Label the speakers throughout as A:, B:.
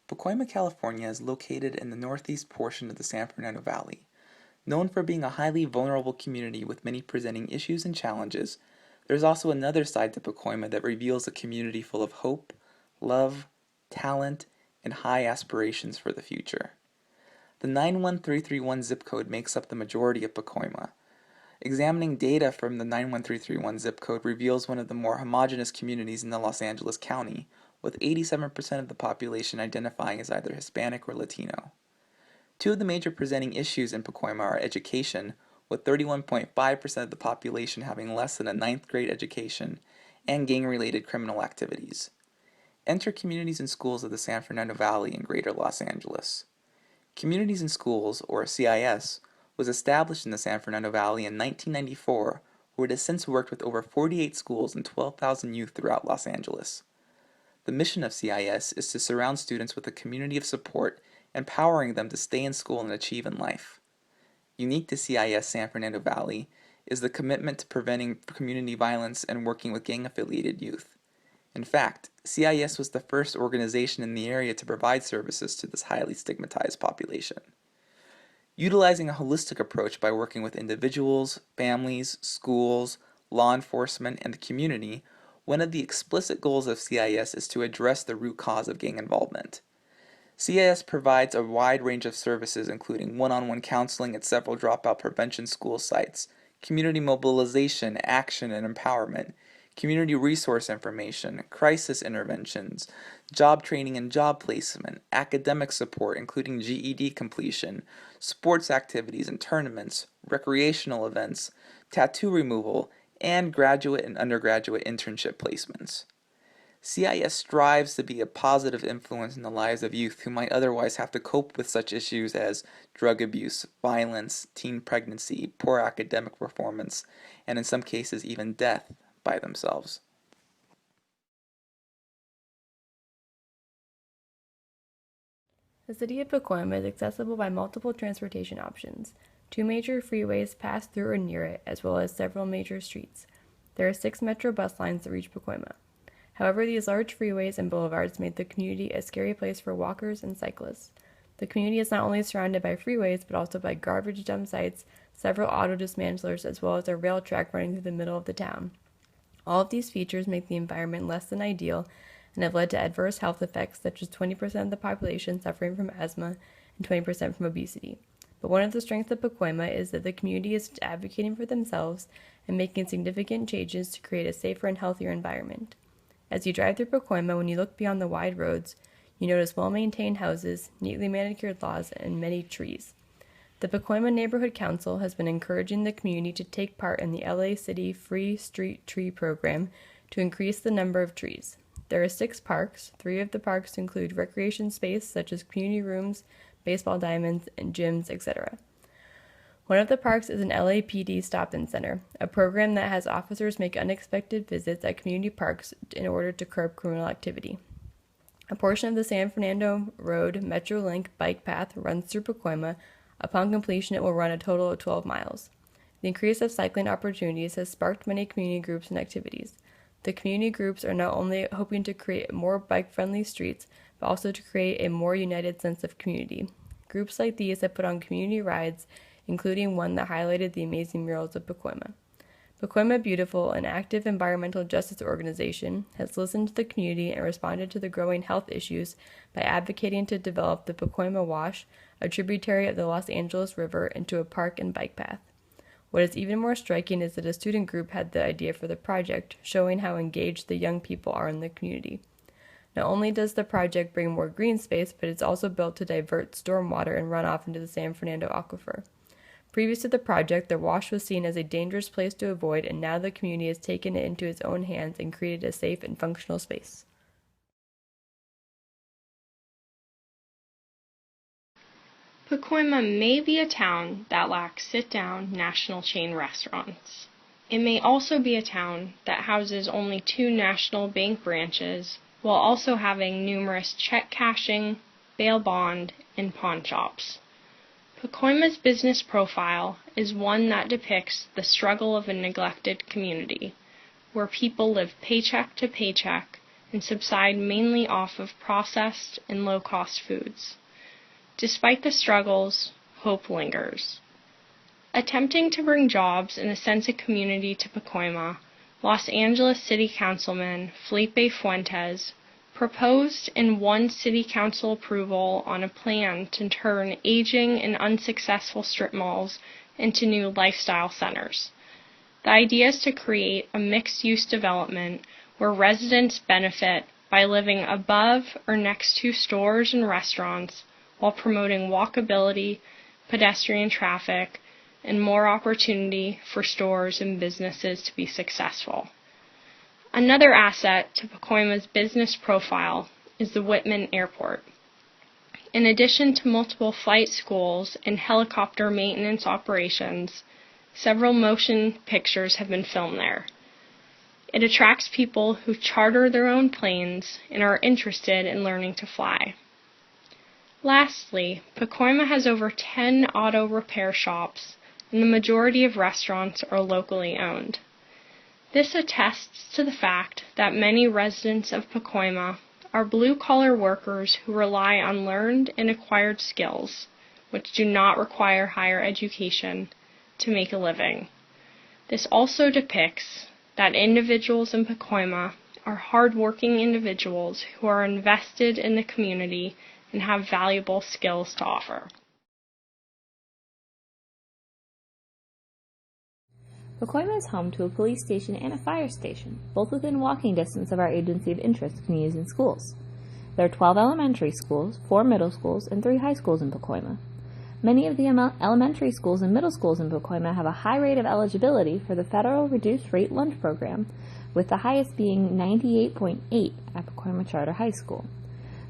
A: Pacoima, California is located in the northeast portion of the San Fernando Valley. Known for being a highly vulnerable community with many presenting issues and challenges, there's also another side to Pacoima that reveals a community full of hope, love, talent, and high aspirations for the future. The 91331 zip code makes up the majority of Pacoima. Examining data from the 91331 zip code reveals one of the more homogeneous communities in the Los Angeles County, with 87% of the population identifying as either Hispanic or Latino. Two of the major presenting issues in Pacoima are education, with 31.5% of the population having less than a ninth grade education, and gang-related criminal activities. Enter Communities and Schools of the San Fernando Valley in Greater Los Angeles. Communities and Schools, or CIS, was established in the San Fernando Valley in 1994, where it has since worked with over 48 schools and 12,000 youth throughout Los Angeles. The mission of CIS is to surround students with a community of support, empowering them to stay in school and achieve in life. Unique to CIS San Fernando Valley is the commitment to preventing community violence and working with gang-affiliated youth. In fact, CIS was the first organization in the area to provide services to this highly stigmatized population. Utilizing a holistic approach by working with individuals, families, schools, law enforcement, and the community, one of the explicit goals of CIS is to address the root cause of gang involvement. CIS provides a wide range of services including one-on-one counseling at several dropout prevention school sites, community mobilization, action, and empowerment, community resource information, crisis interventions, job training and job placement, academic support including GED completion, sports activities and tournaments, recreational events, tattoo removal, and graduate and undergraduate internship placements. CIS strives to be a positive influence in the lives of youth who might otherwise have to cope with such issues as drug abuse, violence, teen pregnancy, poor academic performance, and in some cases even death by themselves.
B: The city of Pacoima is accessible by multiple transportation options. Two major freeways pass through or near it, as well as several major streets. There are 6 metro bus lines that reach Pacoima. However, these large freeways and boulevards made the community a scary place for walkers and cyclists. The community is not only surrounded by freeways, but also by garbage dump sites, several auto dismantlers, as well as a rail track running through the middle of the town. All of these features make the environment less than ideal and have led to adverse health effects such as 20% of the population suffering from asthma and 20% from obesity. But one of the strengths of Pacoima is that the community is advocating for themselves and making significant changes to create a safer and healthier environment. As you drive through Pacoima, when you look beyond the wide roads, you notice well-maintained houses, neatly manicured lawns, and many trees. The Pacoima Neighborhood Council has been encouraging the community to take part in the LA City Free Street Tree Program to increase the number of trees. There are 6 parks. 3 of the parks include recreation space such as community rooms, baseball diamonds, and gyms, etc. One of the parks is an LAPD stop-in center, a program that has officers make unexpected visits at community parks in order to curb criminal activity. A portion of the San Fernando Road Metrolink bike path runs through Pacoima. Upon completion, it will run a total of 12 miles. The increase of cycling opportunities has sparked many community groups and activities. The community groups are not only hoping to create more bike-friendly streets, but also to create a more united sense of community. Groups like these have put on community rides, including one that highlighted the amazing murals of Pacoima. Pacoima Beautiful, an active environmental justice organization, has listened to the community and responded to the growing health issues by advocating to develop the Pacoima Wash, a tributary of the Los Angeles River, into a park and bike path. What is even more striking is that a student group had the idea for the project, showing how engaged the young people are in the community. Not only does the project bring more green space, but it's also built to divert stormwater and runoff into the San Fernando aquifer. Previous to the project, the wash was seen as a dangerous place to avoid, and now the community has taken it into its own hands and created a safe and functional space.
C: Pacoima may be a town that lacks sit-down national chain restaurants. It may also be a town that houses only 2 national bank branches, while also having numerous check cashing, bail bond, and pawn shops. Pacoima's business profile is one that depicts the struggle of a neglected community, where people live paycheck to paycheck and subside mainly off of processed and low-cost foods. Despite the struggles, hope lingers. Attempting to bring jobs and a sense of community to Pacoima, Los Angeles City Councilman Felipe Fuentes proposed and won City Council approval on a plan to turn aging and unsuccessful strip malls into new lifestyle centers. The idea is to create a mixed-use development where residents benefit by living above or next to stores and restaurants while promoting walkability, pedestrian traffic, and more opportunity for stores and businesses to be successful. Another asset to Pacoima's business profile is the Whitman Airport. In addition to multiple flight schools and helicopter maintenance operations, several motion pictures have been filmed there. It attracts people who charter their own planes and are interested in learning to fly. Lastly, Pacoima has over 10 auto repair shops, and the majority of restaurants are locally owned. This attests to the fact that many residents of Pacoima are blue-collar workers who rely on learned and acquired skills, which do not require higher education, to make a living. This also depicts that individuals in Pacoima are hardworking individuals who are invested in the community and have valuable skills to offer.
D: Pacoima is home to a police station and a fire station, both within walking distance of our agency of interest communities and schools. There are 12 elementary schools, 4 middle schools, and 3 high schools in Pacoima. Many of the elementary schools and middle schools in Pacoima have a high rate of eligibility for the federal reduced rate lunch program, with the highest being 98.8 at Pacoima Charter High School.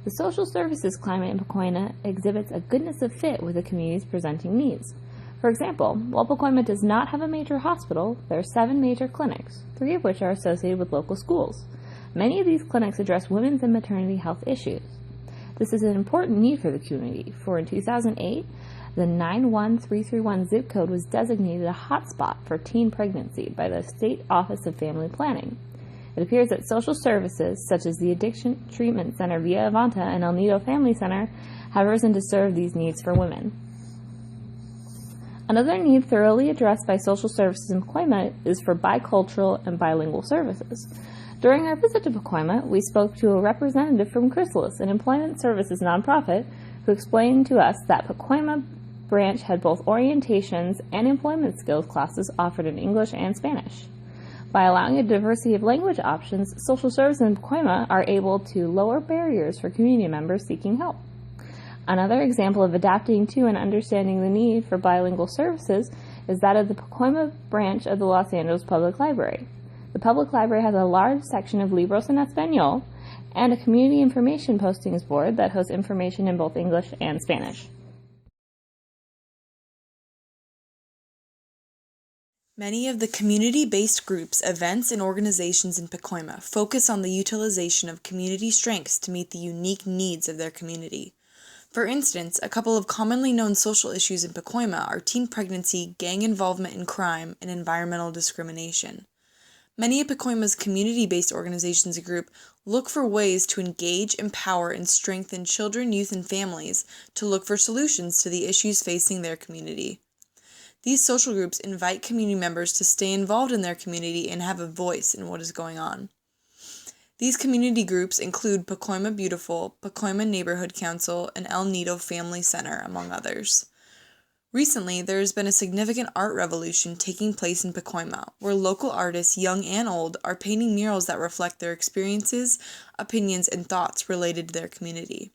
D: The social services climate in Pacoima exhibits a goodness of fit with the community's presenting needs. For example, while Pacoima does not have a major hospital, there are 7 major clinics, 3 of which are associated with local schools. Many of these clinics address women's and maternity health issues. This is an important need for the community, for in 2008, the 91331 zip code was designated a hotspot for teen pregnancy by the State Office of Family Planning. It appears that social services, such as the Addiction Treatment Center Via Avanta and El Nido Family Center, have risen to serve these needs for women. Another need thoroughly addressed by social services in Pacoima is for bicultural and bilingual services. During our visit to Pacoima, we spoke to a representative from Chrysalis, an employment services nonprofit, who explained to us that Pacoima branch had both orientations and employment skills classes offered in English and Spanish. By allowing a diversity of language options, social services in Pacoima are able to lower barriers for community members seeking help. Another example of adapting to and understanding the need for bilingual services is that of the Pacoima branch of the Los Angeles Public Library. The public library has a large section of Libros en Español and a community information postings board that hosts information in both English and Spanish.
E: Many of the community-based groups, events, and organizations in Pacoima focus on the utilization of community strengths to meet the unique needs of their community. For instance, a couple of commonly known social issues in Pacoima are teen pregnancy, gang involvement in crime, and environmental discrimination. Many of Pacoima's community-based organizations and groups look for ways to engage, empower, and strengthen children, youth, and families to look for solutions to the issues facing their community. These social groups invite community members to stay involved in their community and have a voice in what is going on. These community groups include Pacoima Beautiful, Pacoima Neighborhood Council, and El Nido Family Center, among others. Recently, there has been a significant art revolution taking place in Pacoima, where local artists, young and old, are painting murals that reflect their experiences, opinions, and thoughts related to their community.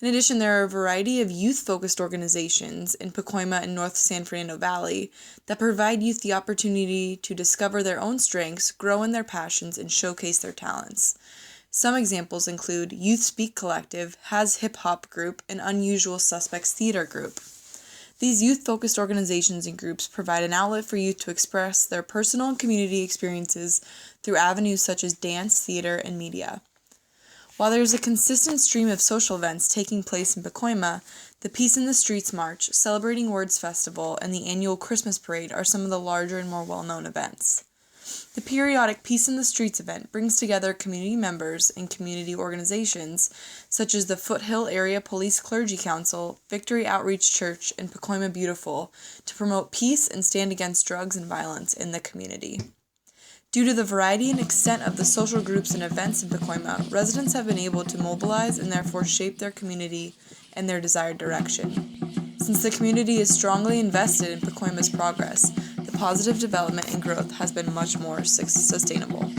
E: In addition, there are a variety of youth-focused organizations in Pacoima and North San Fernando Valley that provide youth the opportunity to discover their own strengths, grow in their passions, and showcase their talents. Some examples include Youth Speak Collective, Has Hip Hop Group, and Unusual Suspects Theater Group. These youth-focused organizations and groups provide an outlet for youth to express their personal and community experiences through avenues such as dance, theater, and media. While there is a consistent stream of social events taking place in Pacoima, the Peace in the Streets March, Celebrating Words Festival, and the annual Christmas Parade are some of the larger and more well-known events. The periodic Peace in the Streets event brings together community members and community organizations such as the Foothill Area Police Clergy Council, Victory Outreach Church, and Pacoima Beautiful to promote peace and stand against drugs and violence in the community. Due to the variety and extent of the social groups and events in Pacoima, residents have been able to mobilize and therefore shape their community and their desired direction. Since the community is strongly invested in Pacoima's progress, the positive development and growth has been much more sustainable.